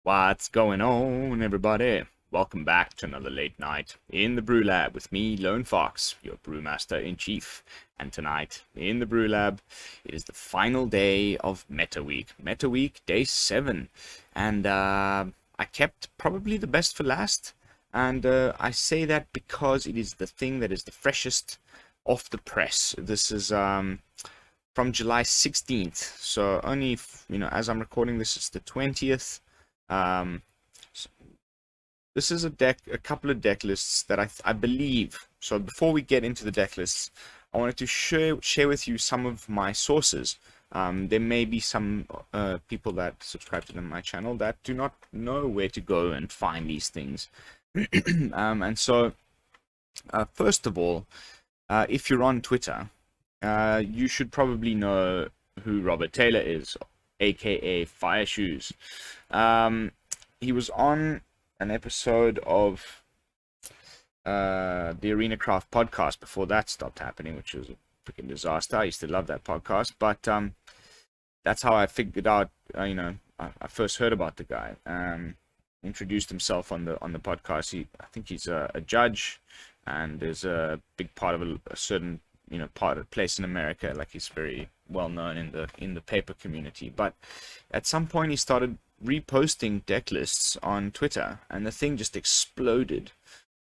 What's going on, everybody? Welcome back to another late night in the BrewLab with me, Lone Fox, your Brewmaster-in-Chief. And tonight, in the BrewLab, it is the final day of Meta Week. Meta Week, day 7. And I kept probably the best for last. And I say that because it is the thing that is the freshest off the press. This is from July 16th. So only, as I'm recording this, it's the 20th. So this is a couple of deck lists that I believe. So before we get into the deck lists, I wanted to share with you some of my sources. There may be some people that subscribe to my channel that do not know where to go and find these things. And so, first of all, if you're on Twitter, you should probably know who Robert Taylor is, aka Fire Shoes. He was on an episode of the Arena Craft podcast before that stopped happening, which was a freaking disaster. I used to love that podcast, but that's how I figured out. I first heard about the guy. Introduced himself on the podcast. I think he's a judge, and is a big part of a certain place in America. Like, he's very well known in the paper community. But at some point he started reposting deck lists on Twitter, and the thing just exploded.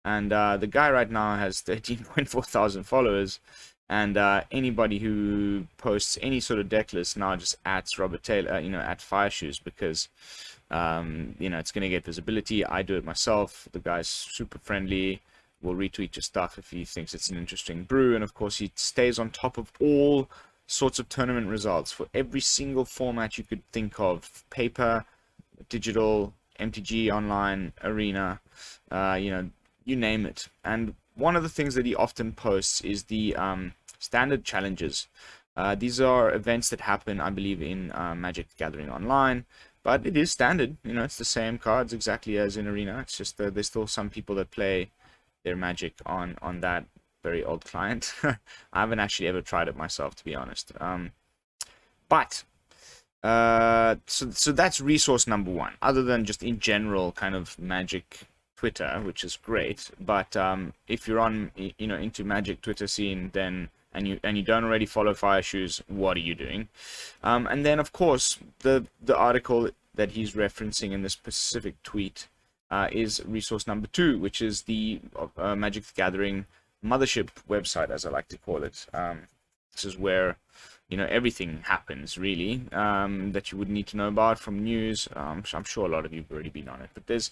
And the guy right now has 13.4 thousand followers, and anybody who posts any sort of deck list now just adds Robert Taylor, at Fire Shoes, because it's going to get visibility. I do it myself. The guy's super friendly, will retweet your stuff if he thinks it's an interesting brew, and of course he stays on top of all sorts of tournament results for every single format you could think of: paper, digital, MTGA online, arena, you name it. And one of the things that he often posts is the standard challenges. These are events that happen, I believe, in Magic the Gathering Online, but it is standard. It's the same cards exactly as in arena. It's just there's still some people that play their Magic on that very old client. I haven't actually ever tried it myself, to be honest. So that's resource number one, other than just in general kind of Magic Twitter, which is great. But if you're on into Magic Twitter scene, then and you don't already follow Fire Shoes, what are you doing? And then of course the article that he's referencing in this specific tweet is resource number 2, which is the Magic the Gathering mothership website, as I like to call it. This is where everything happens, really, that you would need to know about, from news. I'm sure a lot of you have already been on it, but there's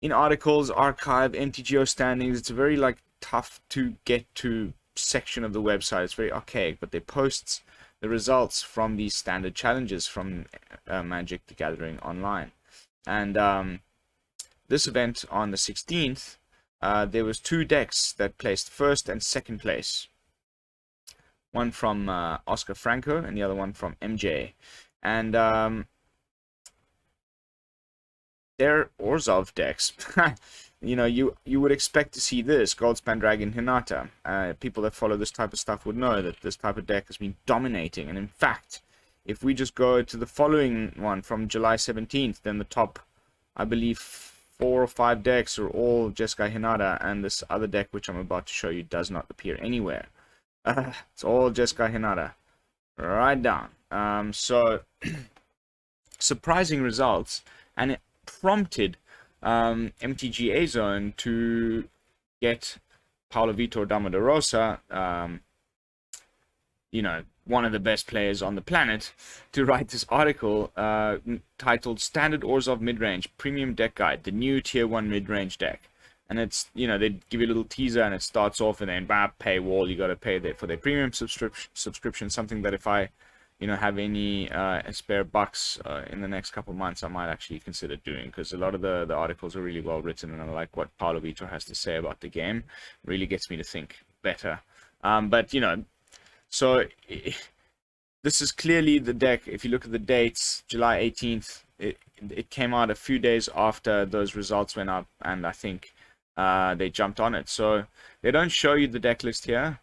in articles, archive, MTGO standings. It's a very tough to get to section of the website. It's very archaic, but they post the results from these standard challenges from Magic the Gathering Online. And this event on the 16th, there was 2 decks that placed first and second place. One from Oscar Franco and the other one from MJ. And they're Orzhov decks. You would expect to see this, Goldspan Dragon Hinata. People that follow this type of stuff would know that this type of deck has been dominating. And in fact, if we just go to the following one from July 17th, then the top, I believe, 4 or 5 decks are all Jeskai Hinata, and this other deck, which I'm about to show you, does not appear anywhere. It's all Jeskai Hinata. Right down. So, surprising results, and it prompted MTGA Zone to get Paulo Vitor Damo da Rosa, one of the best players on the planet, to write this article titled Standard Orzhov Midrange Premium Deck Guide, the new Tier 1 Midrange Deck. And it's, they give you a little teaser, and it starts off, and then paywall, you got to pay for their premium subscription, something that if I have any spare bucks in the next couple months, I might actually consider doing, because a lot of the articles are really well written, and I like what Paulo Vitor has to say about the game. Really gets me to think better. So this is clearly the deck. If you look at the dates, July 18th, it came out a few days after those results went up, and I think they jumped on it. So they don't show you the deck list here.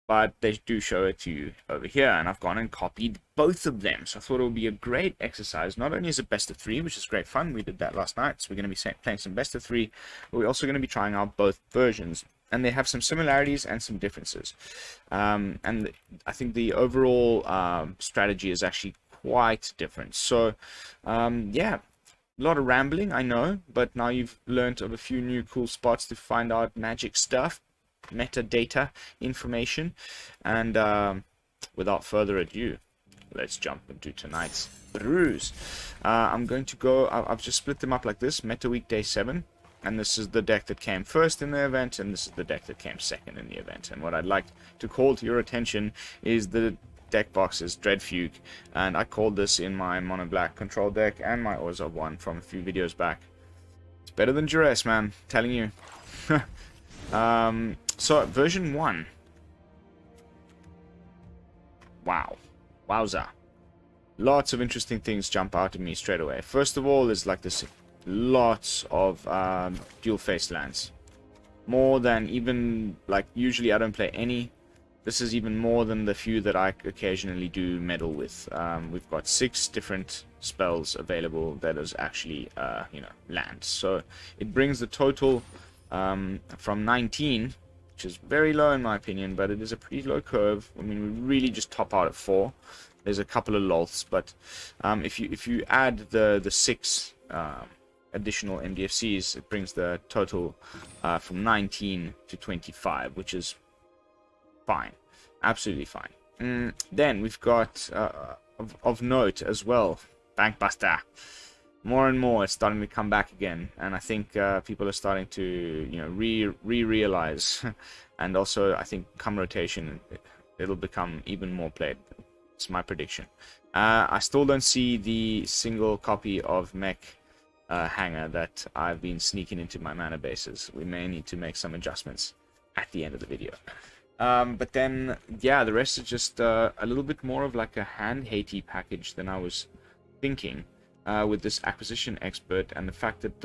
but they do show it to you over here, and I've gone and copied both of them. So I thought it would be a great exercise. Not only is it best of 3, which is great fun, we did that last night, so we're going to be playing some best of 3, but we're also going to be trying out both versions, and they have some similarities and some differences. And I think the overall strategy is actually quite different. So yeah, a lot of rambling, I know, but now you've learned of a few new cool spots to find out magic stuff, metadata information, and without further ado, let's jump into tonight's brews. I'm going to go, I've just split them up like this: Meta Week Day 7, and this is the deck that came first in the event, and this is the deck that came second in the event. And what I'd like to call to your attention is the deck box's Dread Fugue, and I called this in my mono black control deck and my Orzhov one from a few videos back. It's better than Duress, man, telling you. So version 1. Wow. Wowza. Lots of interesting things jump out at me straight away. First of all, there's like this lots of dual face lands. More than even, like, usually I don't play any. This is even more than the few that I occasionally do meddle with. We've got 6 different spells available that is actually, you know, lands. So it brings the total from 19, which is very low in my opinion, but it is a pretty low curve. I mean, we really just top out at 4. There's a couple of Lolths, but if you add the 6 additional MDFCs, it brings the total from 19 to 25, which is fine, absolutely fine. Then we've got of note as well, Bankbuster. More and more it's starting to come back again, and I think people are starting to, you know, realize and also I think come rotation it'll become even more played. It's my prediction. I still don't see the single copy of Mech Hanger that I've been sneaking into my mana bases. We may need to make some adjustments at the end of the video. But then, yeah, the rest is just a little bit more of like a hand-hatey package than I was thinking, with this Acquisition Expert and the fact that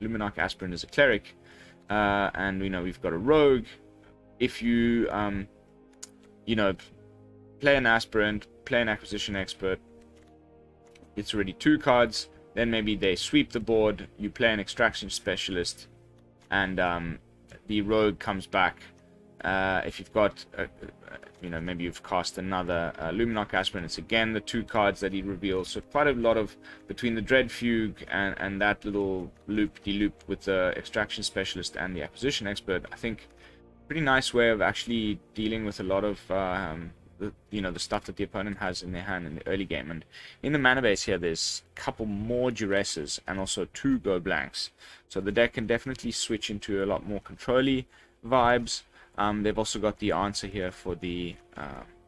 Luminarch Aspirant is a cleric, and you know we've got a rogue. If you you know, play an Aspirant, play an Acquisition Expert, it's already 2 cards. Then maybe they sweep the board, you play an Extraction Specialist, and the rogue comes back. If you've got, you know, maybe you've cast another Luminarch Aspirant, it's again the 2 cards that he reveals. So quite a lot of, between the Dread Fugue and that little loop-de-loop with the Extraction Specialist and the Acquisition Expert, I think pretty nice way of actually dealing with a lot of, you know, the stuff that the opponent has in their hand in the early game. And in the mana base here, there's a couple more Duresses and also 2 Go Blanks. So the deck can definitely switch into a lot more control-y vibes. They've also got the answer here for the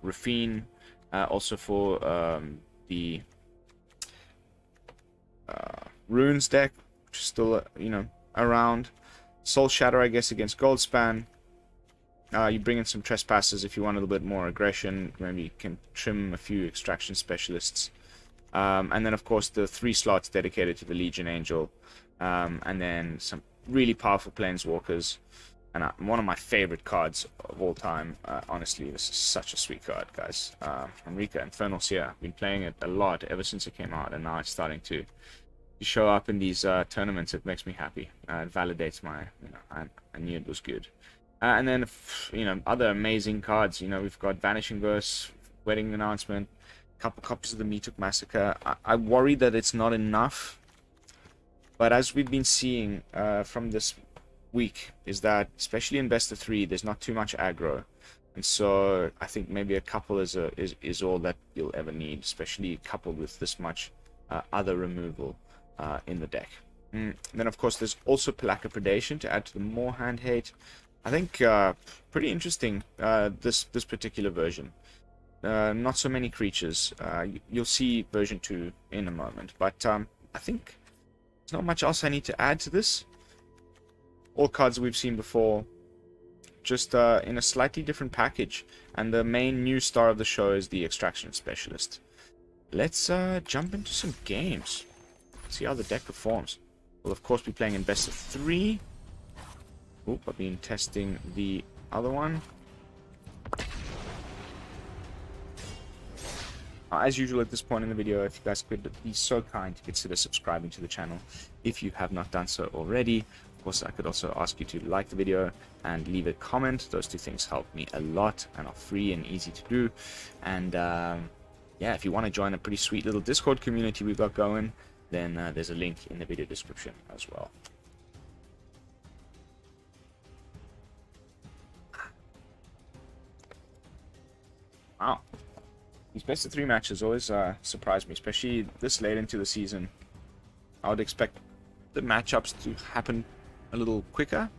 Rafine, also for the Runes deck, which is still, you know, around. Soul Shatter, I guess, against Goldspan. You bring in some Trespassers if you want a little bit more aggression. Maybe you can trim a few Extraction Specialists. And then, of course, the 3 slots dedicated to the Legion Angel. And then some really powerful Planeswalkers. And one of my favorite cards of all time. Honestly, this is such a sweet card, guys. Henrika Infernal Grasp. I've been playing it a lot ever since it came out, and now it's starting to show up in these tournaments. It makes me happy. It validates my, you know, I knew it was good. And then, you know, other amazing cards. You know, we've got Vanishing Verse, Wedding Announcement, a couple copies of the Meathook Massacre. I worry that it's not enough. But as we've been seeing from this week, is that especially in best of 3, there's not too much aggro, and so I think maybe a couple is all that you'll ever need, especially coupled with this much other removal in the deck. Then of course there's also Pelakka Predation to add to the more hand hate. I think pretty interesting, this particular version. Not so many creatures. You'll see version 2 in a moment, but I think there's not much else I need to add to this. All cards we've seen before, just in a slightly different package. And the main new star of the show is the Extraction Specialist. Let's jump into some games. See how the deck performs. We'll of course be playing in best of 3. Oop, I've been testing the other one. As usual at this point in the video, if you guys could be so kind to consider subscribing to the channel if you have not done so already. Of course, I could also ask you to like the video and leave a comment. Those two things help me a lot and are free and easy to do. And yeah, if you want to join a pretty sweet little Discord community we've got going, then there's a link in the video description as well. Wow. These best of 3 matches always surprise me, especially this late into the season. I would expect the matchups to happen a little quicker.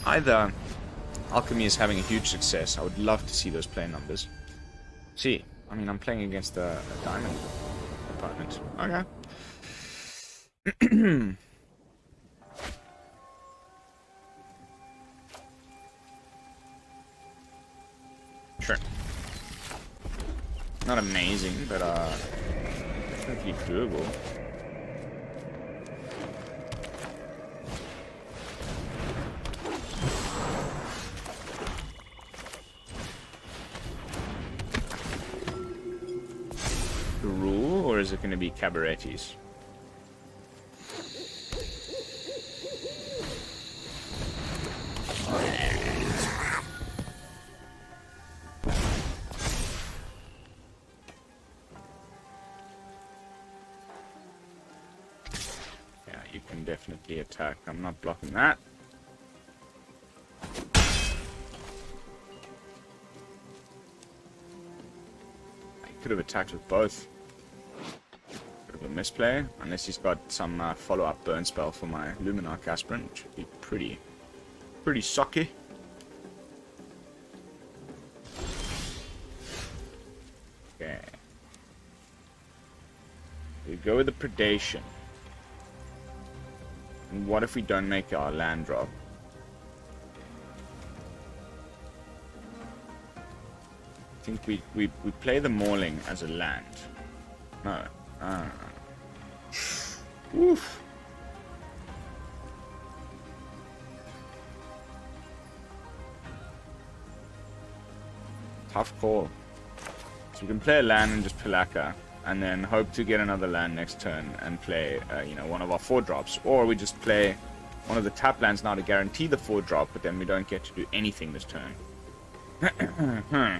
Either Alchemy is having a huge success. I would love to see those play numbers. See, I mean, I'm playing against a diamond opponent. Okay. Sure. Not amazing, but definitely doable. The rule, or is it going to be Cabaretis? Definitely attack. I'm not blocking that. I could have attacked with both. Bit of a misplay, unless he's got some follow-up burn spell for my Luminarch Aspirant, which would be pretty sucky. Okay. We go with the Predation. And what if we don't make our land drop? I think we play the Mauling as a land. No. Oof. Tough call. So we can play a land and just Pelakka, and then hope to get another land next turn and play, you know, one of our 4-drops. Or we just play one of the tap lands now to guarantee the 4-drop, but then we don't get to do anything this turn. I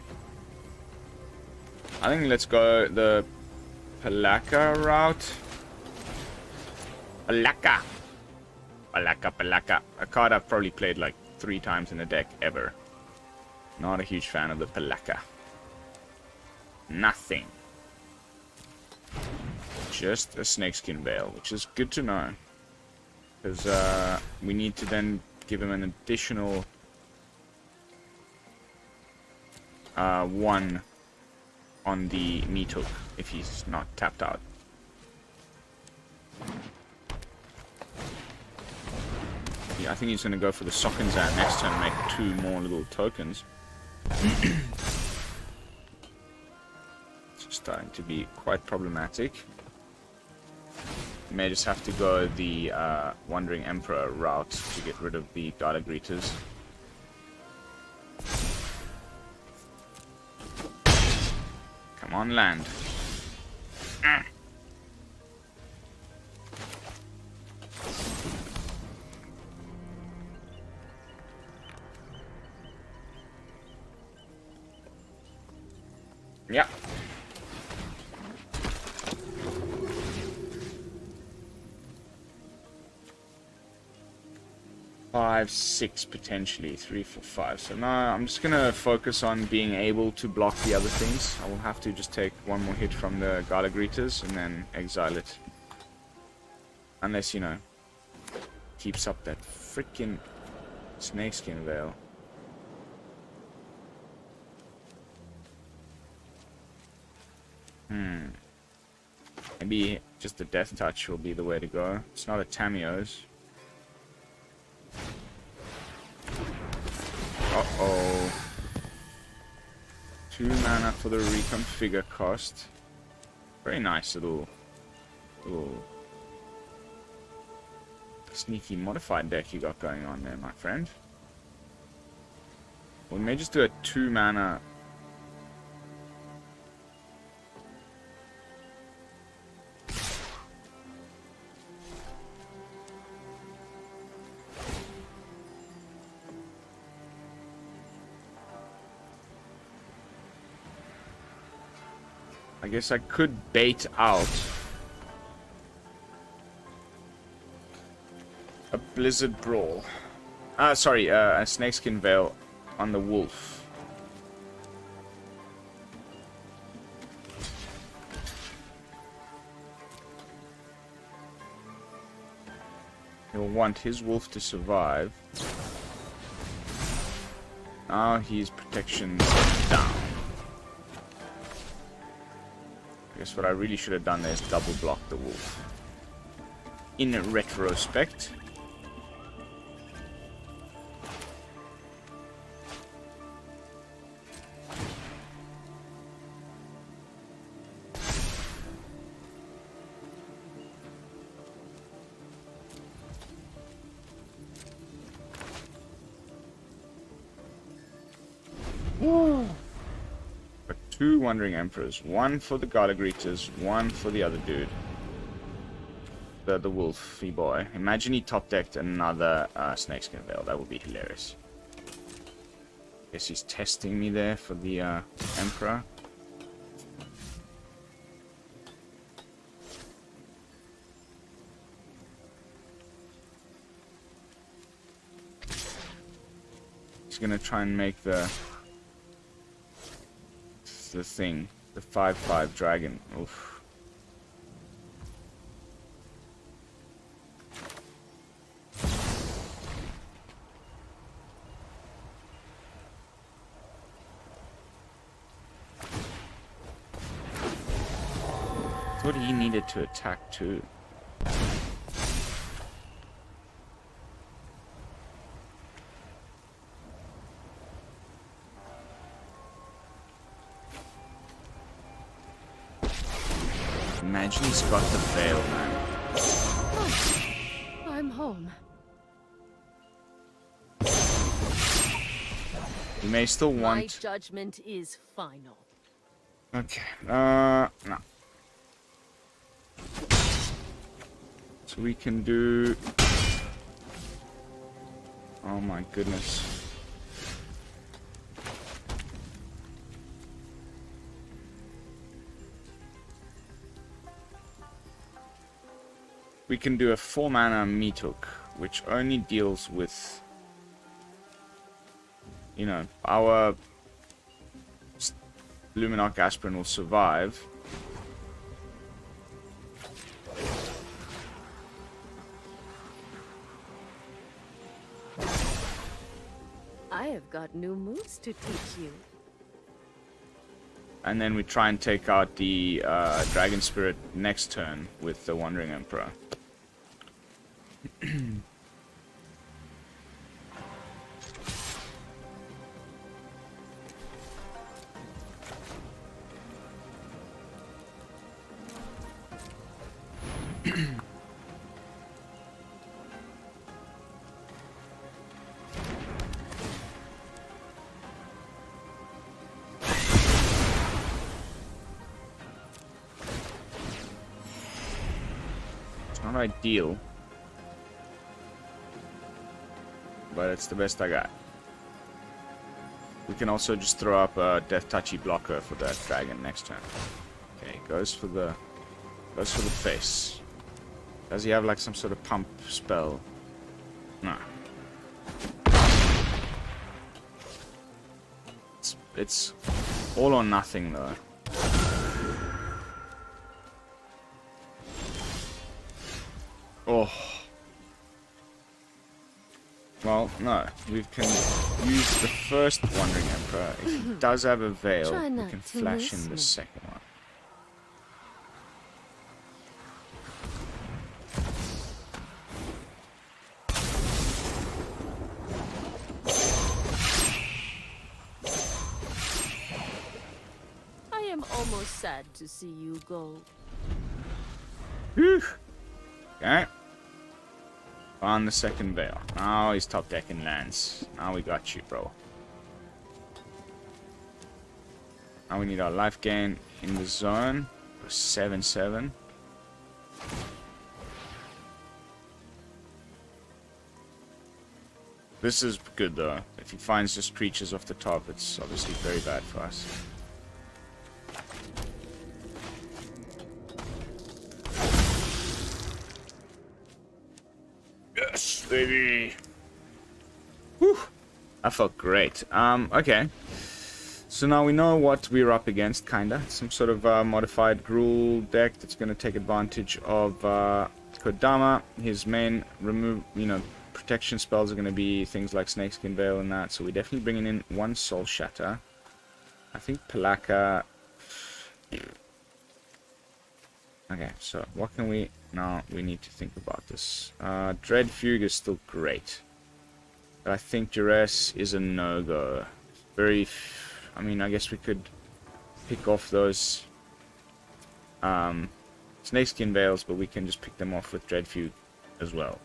think let's go the Pelakka route. Pelakka! Pelakka. A card I've probably played like 3 times in the deck ever. Not a huge fan of the Pelakka. Nothing. Just a Snakeskin Veil, which is good to know. Because we need to then give him an additional 1 on the Meathook if he's not tapped out. Yeah, I think he's going to go for the Sokenzan next turn and make 2 more little tokens. It's starting to be quite problematic. May just have to go the Wandering Emperor route to get rid of the Gala Greeters. Come on, land. Yeah. 5, 6 potentially, 3, 4, 5. So now I'm just gonna focus on being able to block the other things. I will have to just take 1 more hit from the Gala Greeters and then exile it. Unless, you know, keeps up that freaking Snakeskin Veil. Maybe just the Death Touch will be the way to go. It's not a Tamiyo's. Uh-oh. 2 mana for the reconfigure cost. Very nice little sneaky modified deck you got going on there, my friend. We may just do a 2 mana I guess I could bait out a Blizzard Brawl. Sorry, a Snakeskin Veil on the Wolf. He'll want his wolf to survive. Now his protection's down. I guess what I really should have done there is double block the wolf. In retrospect. Got 2 Wandering Emperors. 1 for the Garda-Greeters, 1 for the other dude. The wolfy boy. Imagine he top-decked another Snakeskin Veil. That would be hilarious. Guess he's testing me there for the Emperor. He's gonna try and make the thing, the 5/5 dragon. Oof. Thought he needed to attack too. Imagine he's got the veil, man. I'm home. You may still want... My judgment is final. Okay, no. So we can do... Oh my goodness. We can do a 4-mana Meathook, which only deals with, you know, our Luminarch Aspirant will survive. I have got new moves to teach you. And then we try and take out the Dragon Spirit next turn with the Wandering Emperor. It's not ideal, but it's the best I got. We can also just throw up a Death Touchy blocker for that dragon next turn. Okay, goes for the face. Does he have like some sort of pump spell? No. It's all or nothing though. Oh. Well, no. We can use the first Wandering Emperor. If he does have a veil, we can flash in the second one. I am almost sad to see you go. Whew. Okay. On the second veil. Now he's top decking lands. Now we got you, bro. Now we need our life gain in the zone. 7/7. This is good though. If he finds just creatures off the top, it's obviously very bad for us. Yes, baby. Whew. That felt great. Okay. So now we know what we're up against, kinda. Some sort of modified Gruul deck that's going to take advantage of Kodama. His main protection spells are going to be things like Snakeskin Veil and that. So we're definitely bringing in one Soul Shatter. I think Pelakka... Okay, so what can we... Now we need to think about this. Dread Fugue is still great. But I think Duress is a no-go. Very... I mean, I guess we could pick off those Snakeskin Veils, but we can just pick them off with Dread Fugue as well.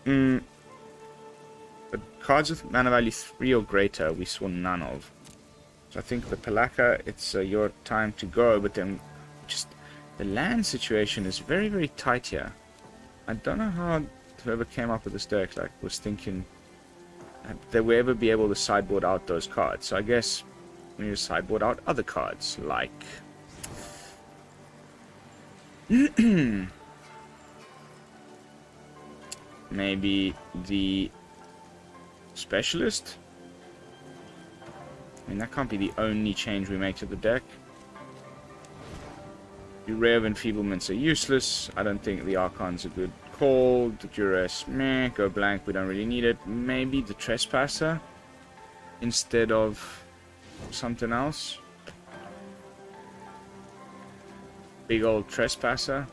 But cards with mana value 3 or greater, we saw none of. So I think the Pelakka, it's your time to go, but then just the land situation is very, very tight here. I don't know how whoever came up with this deck was thinking they will ever be able to sideboard out those cards. So I guess we need to sideboard out other cards, like... maybe the Specialist? I mean, that can't be the only change we make to the deck. The Ray of Enfeeblements are useless. I don't think the Archon's a good call. The Duress, meh. Go blank, we don't really need it. Maybe the Trespasser instead of something else. Big old Trespasser.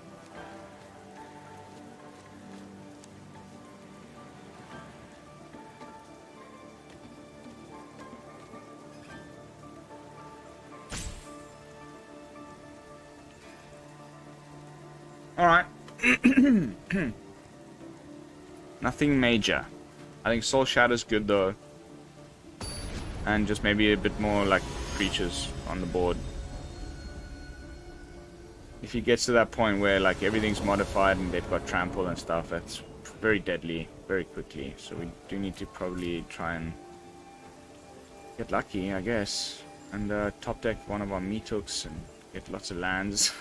Alright. Nothing major. I think Soul Shadow's good though. And just maybe a bit more like creatures on the board. If he gets to that point where like everything's modified and they've got trample and stuff, that's very deadly very quickly. So we do need to probably try and get lucky, I guess. And top deck one of our Meathooks and get lots of lands.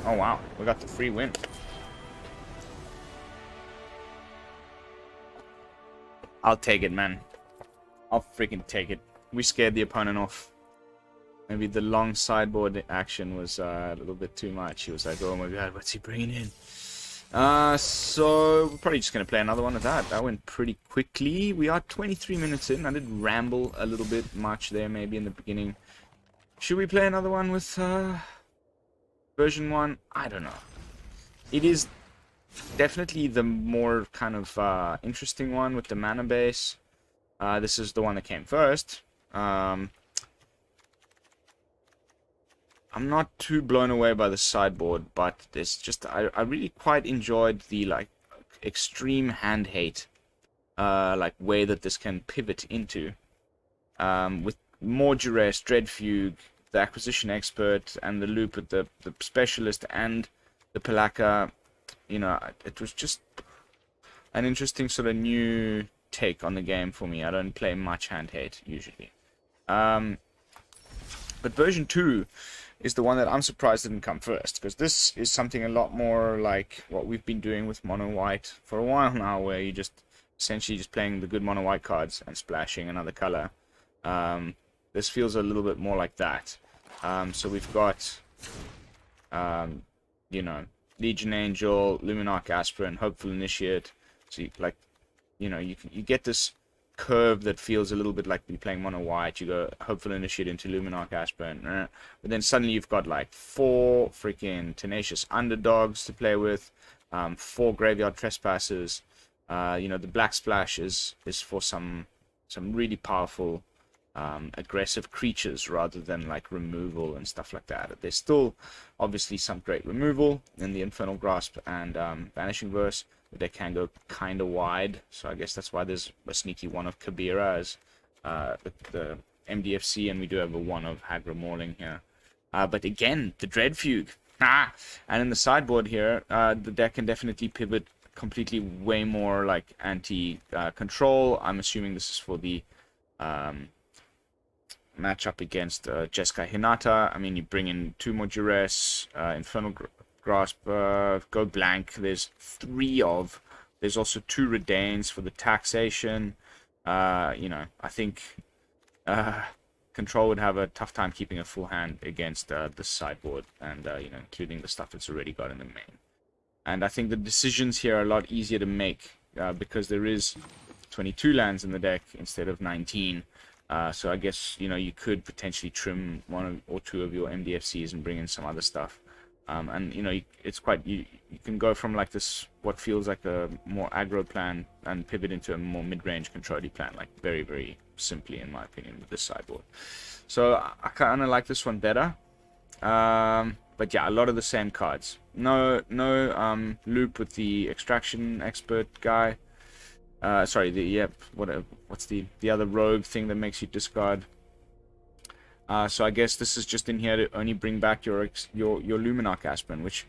Oh wow, we got the free win. I'll take it, man. I'll freaking take it. We scared the opponent off. Maybe the long sideboard action was a little bit too much. He was like, oh my god, what's he bringing in? So we're probably just going to play another one of that. That went pretty quickly. We are 23 minutes in. I did ramble a little bit much there maybe in the beginning. Should we play another one with version 1? I don't know. It is definitely the more kind of interesting one with the mana base. This is the one that came first. I'm not too blown away by the sideboard, but it's just I really quite enjoyed the like extreme hand hate like way that this can pivot into with more Duress, Dread Fugue, the Acquisition Expert, and the loop with the Specialist and the Pelakka. You know, it was just an interesting sort of new take on the game for me. I don't play much hand hate usually. But version 2 is the one that I'm surprised didn't come first, because this is something a lot more like what we've been doing with mono white for a while now, where you just essentially just playing the good mono white cards and splashing another color. This feels a little bit more like that. So we've got you know, Legion Angel, Luminarch Aspirant, Hopeful Initiate. So you get this curve that feels a little bit like you're playing mono white. You go Hopeful Initiate into Luminarch Aspirant, but then suddenly you've got like 4 freaking Tenacious Underdogs to play with, 4 Graveyard Trespassers. You know, the Black Splash is for some really powerful aggressive creatures rather than like removal and stuff like that. There's still obviously some great removal in the Infernal Grasp and Vanishing Verse, but they can go kind of wide, so I guess that's why there's a sneaky one of Kabira as the MDFC, and we do have a one of Hagra Mauling here. But again, the Dread Fugue. And in the sideboard here, the deck can definitely pivot completely way more like anti-control. I'm assuming this is for the match up against Jeskai Hinata. I mean, you bring in 2 more Duress, Infernal Grasp, go blank. There's 3 of. There's also 2 Redains for the taxation. You know, I think Control would have a tough time keeping a full hand against the sideboard, and you know, including the stuff it's already got in the main. And I think the decisions here are a lot easier to make because there is 22 lands in the deck instead of 19. So I guess, you know, you could potentially trim 1 or 2 of your MDFCs and bring in some other stuff. And, you know, it's quite... You can go from, like, this, what feels like a more aggro plan and pivot into a more mid-range control-y plan, like, very, very simply, in my opinion, with this sideboard. So I kind of like this one better. But yeah, a lot of the same cards. No loop with the extraction expert guy. Sorry, what's the other rogue thing that makes you discard? So I guess this is just in here to only bring back your Luminarch Aspirant, which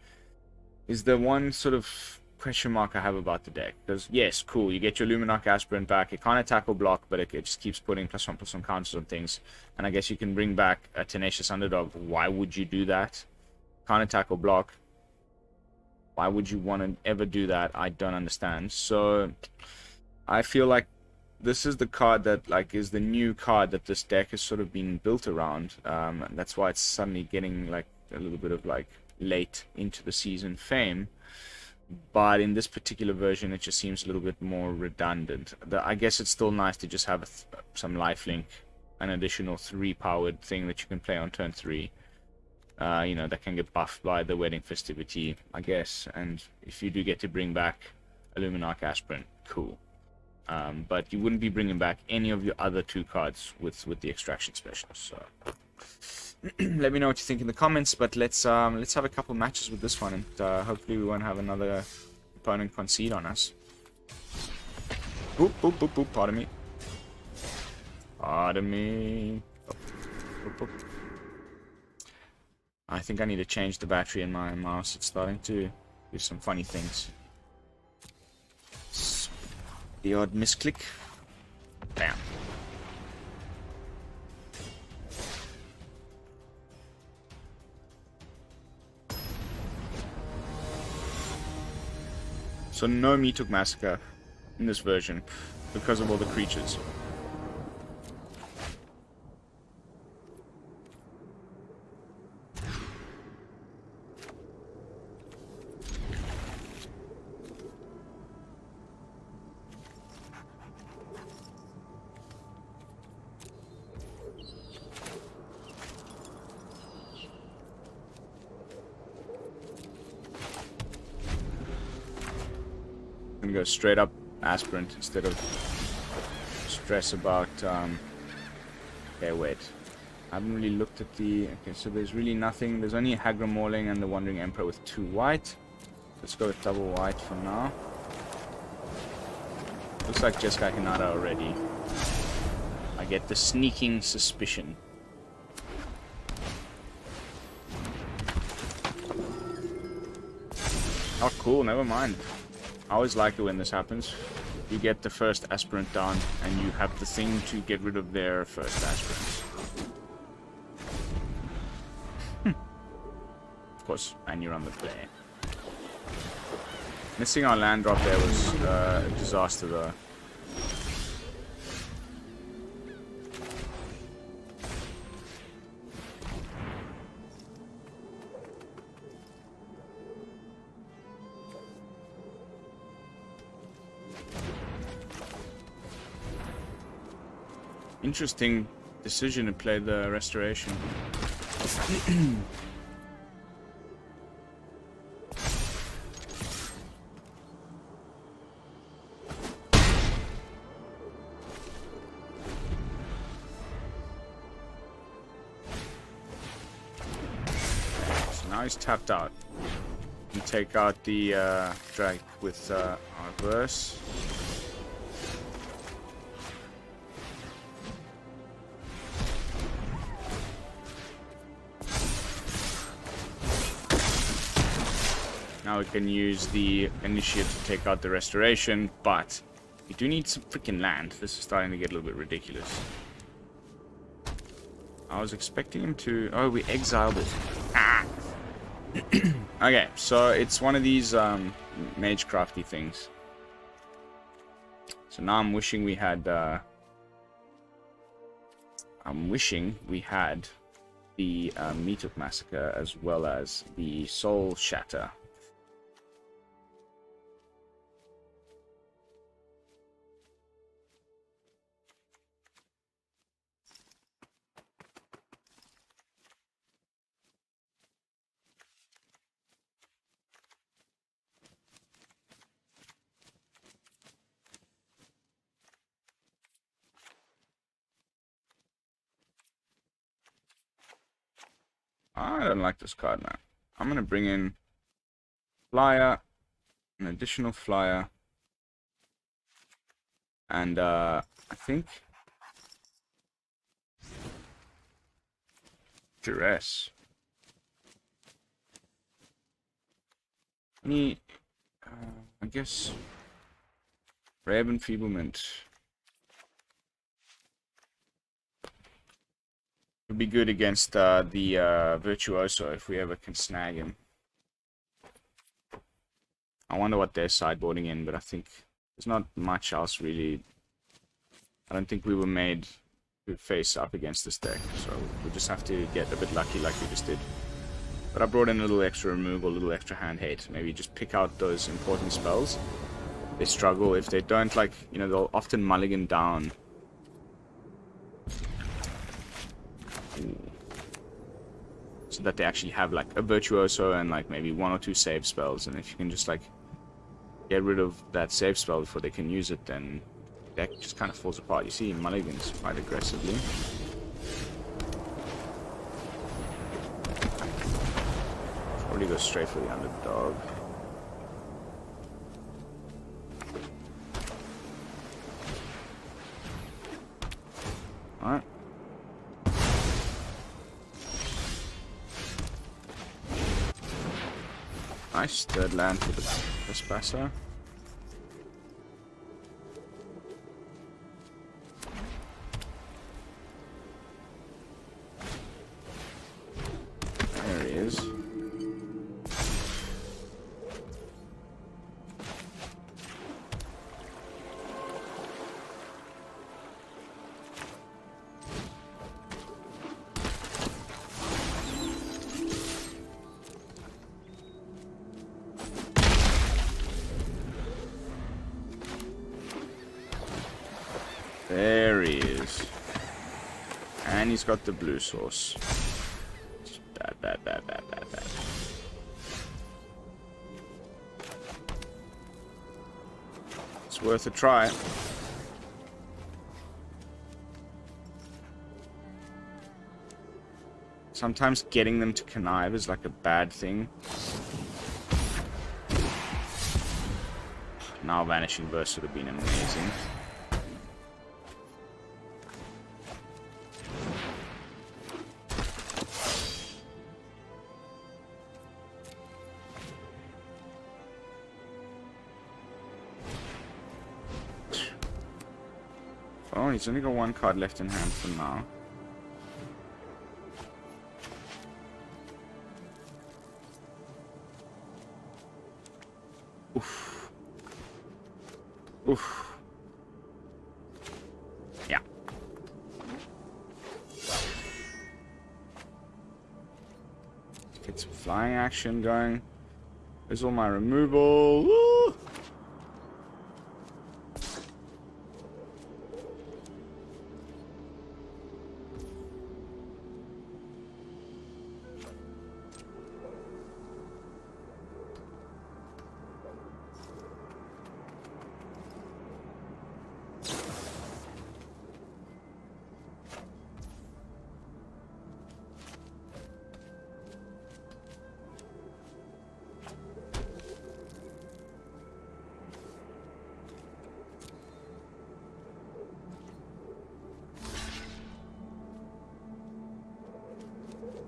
is the one sort of question mark I have about the deck. Because yes, cool, you get your Luminarch Aspirant back. It can't attack or block, but it just keeps putting +1/+1 counters on things. And I guess you can bring back a Tenacious Underdog. Why would you do that? Can't attack or block. Why would you want to ever do that? I don't understand. So I feel like this is the card that, like, is the new card that this deck has sort of been built around. That's why it's suddenly getting, like, a little bit of, like, late into the season fame. But in this particular version, it just seems a little bit more redundant. I guess it's still nice to just have some lifelink, an additional 3-powered thing that you can play on turn 3. You know, that can get buffed by the Wedding Festivity, I guess. And if you do get to bring back a Luminarch Aspirant, cool. But you wouldn't be bringing back any of your other 2 cards with the extraction specials. So let me know what you think in the comments. But let's have a couple matches with this one, and hopefully we won't have another opponent concede on us. Boop boop boop boop. Pardon me. Pardon me. Boop, boop. I think I need to change the battery in my mouse. It's starting to do some funny things. The odd misclick. Bam. So no Meathook Massacre in this version because of all the creatures. Gonna go straight up Aspirant instead of stress about okay, wait, I haven't really looked at the... Okay, so there's really nothing. There's only Hagra Mauling and the Wandering Emperor with 2 white. Let's go with double white for now. Looks like Jeskai Hinata already. I get the sneaking suspicion. Oh cool, never mind. I always like it when this happens. You get the first Aspirant down, and you have the thing to get rid of their first Aspirants. Of course, and you're on the play. Missing our land drop there was a disaster though. Interesting decision to play the Restoration. So now he's tapped out. You take out the drag with our verse. Now we can use the initiative to take out the Restoration, but we do need some freaking land. This is starting to get a little bit ridiculous. I was expecting him to... Oh, we exiled it. Ah! Okay, so it's one of these magecrafty things. So now I'm wishing we had... the Meathook Massacre as well as the Soul Shatter. I don't like this card now. I'm going to bring in Flyer, an additional Flyer, and I think Duress. I guess Rab Enfeeblement would be good against the Virtuoso if we ever can snag him. I wonder what they're sideboarding in, but I think there's not much else really. I don't think we were made to face up against this deck, so we just have to get a bit lucky like we just did. But I brought in a little extra removal, a little extra hand hate. Maybe just pick out those important spells. They struggle. If they don't, like, you know, they'll often mulligan down. So that they actually have, like, a Virtuoso and, like, maybe 1 or 2 save spells. And if you can just, like, get rid of that save spell before they can use it, then the deck just kind of falls apart. You see mulligans quite aggressively. Probably go straight for the underdog. Alright. Nice, third land for the Trespasser. There he is. There he is. And he's got the blue source. Bad, bad, bad, bad, bad, bad. It's worth a try. Sometimes getting them to connive is like a bad thing. Now Vanishing Verse would have been amazing. Oh, he's only got 1 card left in hand for now. Oof. Oof. Yeah. Get some flying action going. There's all my removal. Woo!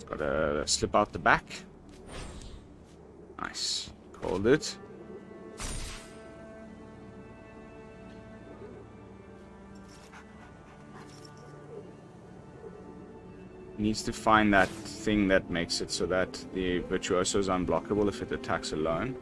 Gotta slip out the back. Nice. Called it. Needs to find that thing that makes it so that the Virtuoso is unblockable if it attacks alone.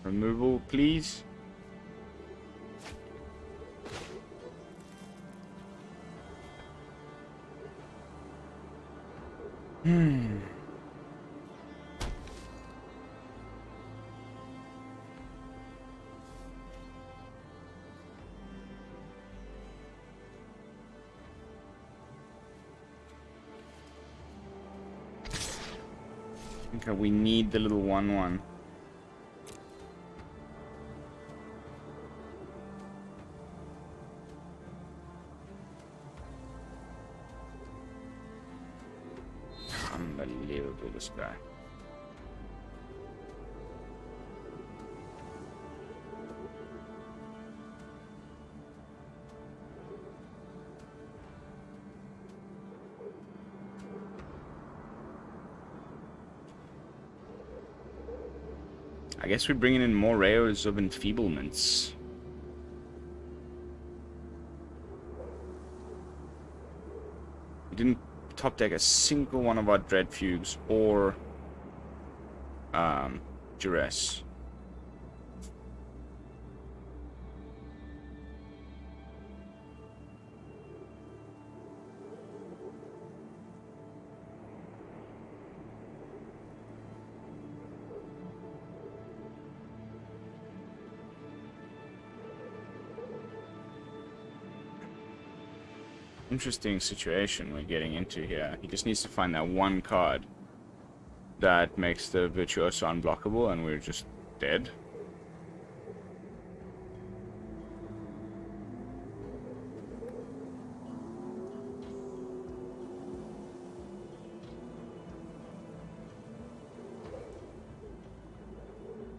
Removal, please. Okay, we need the little 1/1. Unbelievable, this guy. I guess we're bringing in more rares of enfeeblements. We didn't top deck a single one of our Dread Fugues or Duress. Interesting situation we're getting into here. He just needs to find that one card that makes the Virtuoso unblockable, and we're just dead.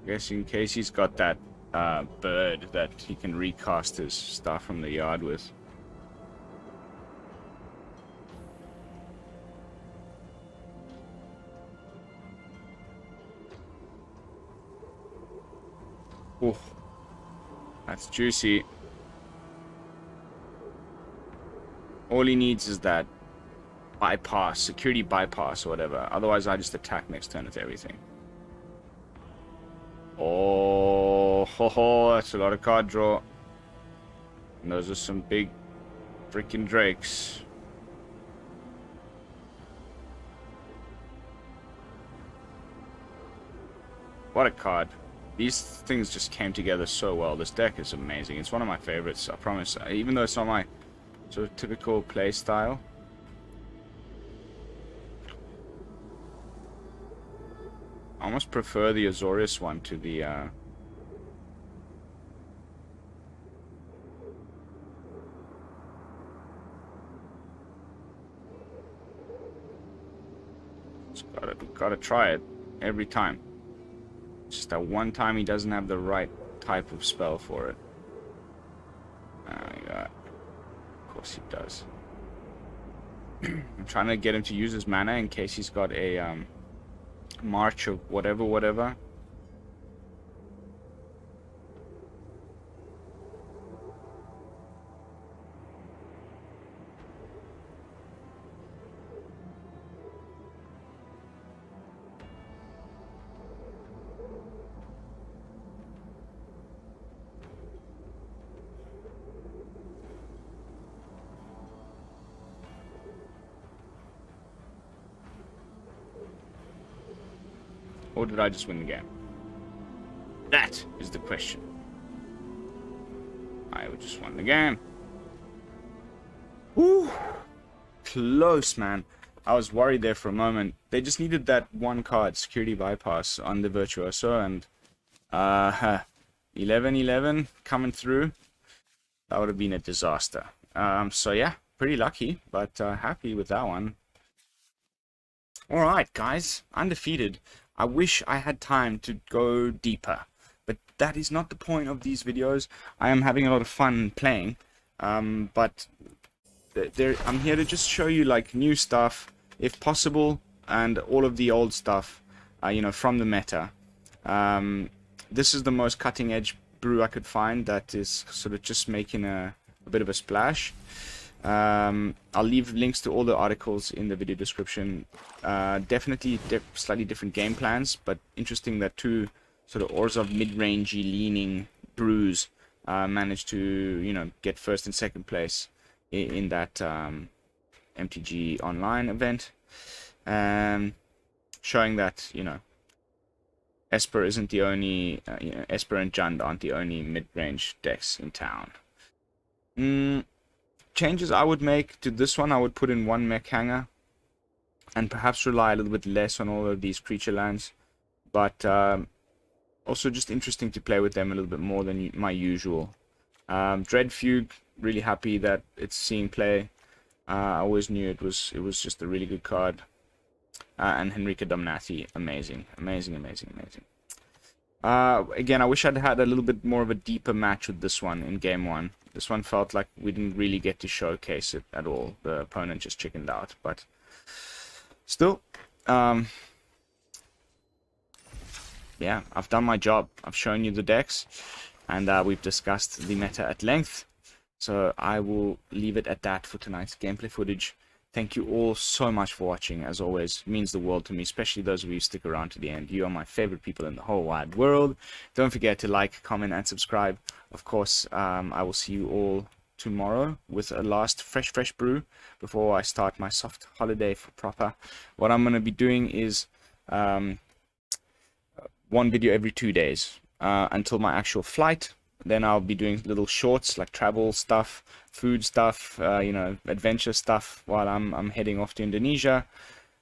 I guess in case he's got that bird that he can recast his stuff from the yard with. Oh, that's juicy. All he needs is that bypass, security bypass or whatever. Otherwise, I just attack next turn with everything. Oh, ho, ho, that's a lot of card draw. And those are some big freaking drakes. What a card. These things just came together so well. This deck is amazing. It's one of my favorites, I promise. Even though it's not my sort of typical play style. I almost prefer the Azorius one to the gotta try it every time. It's just that one time he doesn't have the right type of spell for it. Oh my god. Of course he does. I'm trying to get him to use his mana in case he's got a March of whatever. Or did I just win the game? That is the question. I would just won the game. Woo! Close, man. I was worried there for a moment. They just needed that one card, security bypass, on the Virtuoso, and 11-11 coming through. That would have been a disaster. So yeah, pretty lucky, but happy with that one. Alright, guys, undefeated. I wish I had time to go deeper, but that is not the point of these videos. I am having a lot of fun playing, but I'm here to just show you like new stuff, if possible, and all of the old stuff, you know, from the meta. This is the most cutting edge brew I could find that is sort of just making a bit of a splash. I'll leave links to all the articles in the video description. Definitely slightly different game plans, but interesting that two sort of Orzhov mid-rangey leaning brews managed to, you know, get first and second place in that MTG online event, showing that, you know, Esper isn't the only, you know, Esper and Jund aren't the only mid-range decks in town. Changes I would make to this one, I would put in one mech hanger and perhaps rely a little bit less on all of these creature lands, but also just interesting to play with them a little bit more than my usual. Dread Fugue, really happy that it's seeing play. I always knew it was just a really good card. And Henrika Domnathi, amazing. Again, I wish I'd had a little bit more of a deeper match with this one in game one. This one felt like we didn't really get to showcase it at all. The opponent just chickened out, but still, yeah, I've done my job. I've shown you the decks, and we've discussed the meta at length. So I will leave it at that for tonight's gameplay footage. Thank you all so much for watching. As always, it means the world to me, especially those of you who stick around to the end. You are my favorite people in the whole wide world. Don't forget to like, comment, and subscribe. Of course, I will see you all tomorrow with a last fresh brew before I start my soft holiday for proper. What I'm going to be doing is one video every 2 days until my actual flight. Then I'll be doing little shorts like travel stuff, food stuff, you know, adventure stuff while I'm heading off to Indonesia,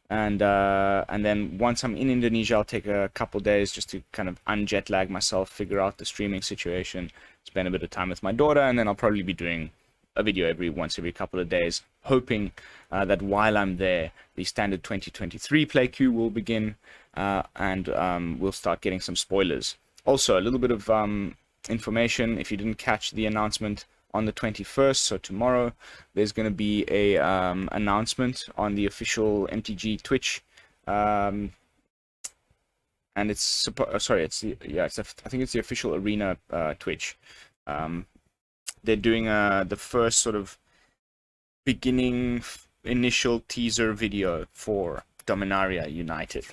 and then once I'm in Indonesia, I'll take a couple days just to kind of unjet lag myself, figure out the streaming situation, spend a bit of time with my daughter, and then I'll probably be doing a video every couple of days, hoping that while I'm there, the standard 2023 play queue will begin, and we'll start getting some spoilers. Also, a little bit of information, if you didn't catch the announcement on the 21st, so tomorrow, there's going to be a announcement on the official MTG Twitch, and it's I think it's the official arena Twitch. They're doing the first sort of beginning initial teaser video for Dominaria United.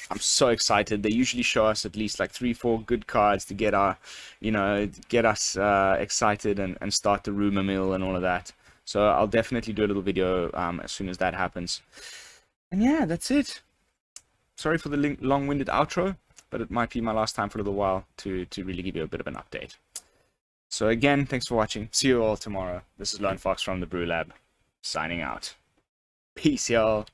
I'm so excited. They usually show us at least like 3-4 good cards to get our, you know, get us excited and start the rumor mill and all of that. So I'll definitely do a little video as soon as that happens. And yeah, that's it. Sorry for the long-winded outro, but it might be my last time for a little while to really give you a bit of an update. So again, thanks for watching. See you all tomorrow. This is Lone Fox from the BrewLab, signing out. Peace, y'all.